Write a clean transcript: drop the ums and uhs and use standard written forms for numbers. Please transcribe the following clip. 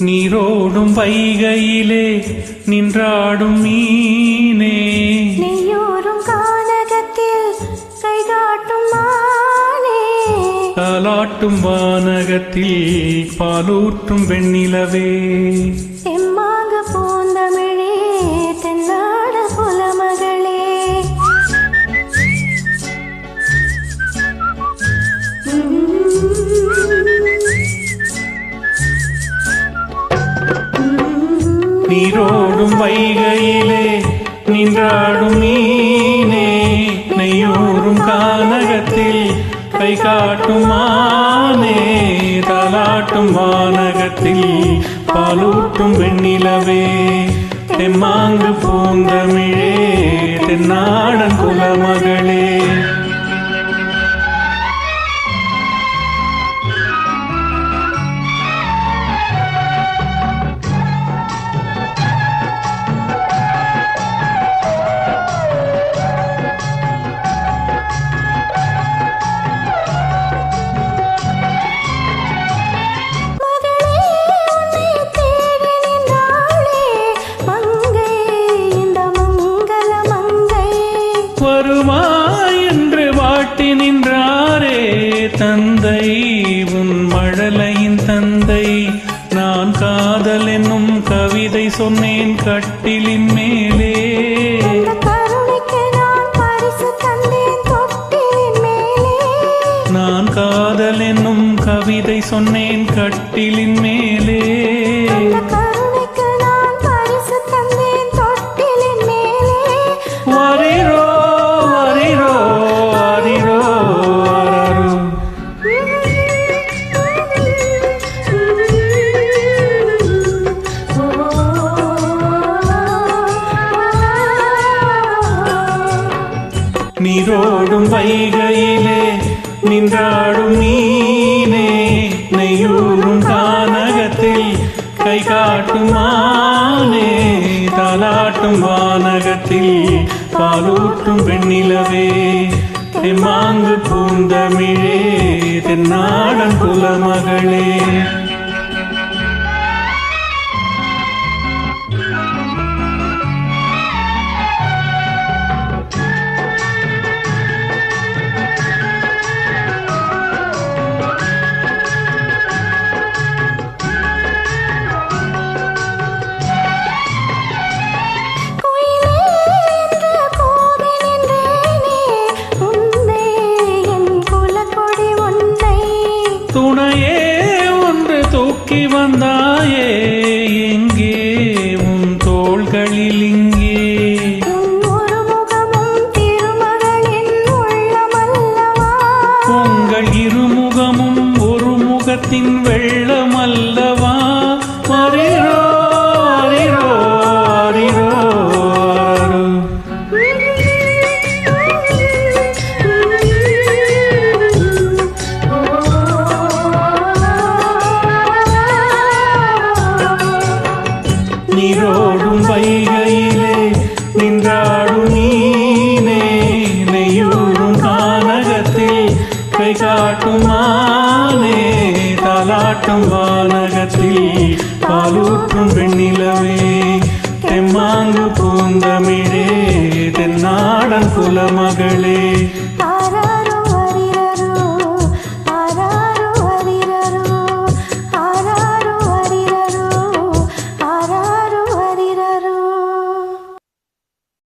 நீரோடும் வைகையிலே நின்றாடும் மீனே, நெய்யோரும் கானகத்தில் கைகாட்டும் மானே, தாலாட்டும் வானகத்தில் பாலூற்றும் வெண்ணிலவே, தெம்மாங்கு பூந்தமிழே தென்னாட புலமகளே. நீரோடும் வைகையிலே நின்றாடும் மீனே, நெய்யோரும் கானகத்தில் கை காட்டும் மானே, தாலாட்டும் வானகத்தில் பாலூட்டும் வெண்ணிலவே, தெம்மாங்கு பூந்தமிழே தென்னாடன் குலமகளே. வருமா என்று வாட்டி நின்றாரே தந்தை, உன் மழலையின் தந்தை. நான் காதல் என்னும் கவிதை சொன்னேன் கட்டிலின் மேலே, நான் காதல் என்னும் கவிதை சொன்னேன் கட்டிலின் மேலே. வரிரோ வரிரோ வரிரோ அரரோ, நீரோடும் வைகையிலே நின்றாடும் மீனே, நெய்யூரும் கானகத்தில் கை காட்டும் மானே, தாலாட்டும் வானகத்தில் பாலூட்டும் வெண்ணிலவே, தெம்மாங்கு பூந்தமிழே தென்னாடன் குலமகளே. துணையே ஒன்று தூக்கி வந்தாயே, எங்கே உன் தோள்களில் இங்கே, உங்கள் இருமுகமும் ஒரு முகத்தின் வெள்ளமல்லவா. வரிரோ வரிரோ வரிரோ அரரோ, நீரோடும் வைகையிலே நின்றாடும் மீனே, நெய்யூரும் கானகத்தில் கை காட்டும் மானே, தாலாட்டும் வானகத்தில் பாலூற்றும் வெண்ணிலவே, தெம்மாங்கு பூந்தமிழே தென்னாடன் குலமகளே.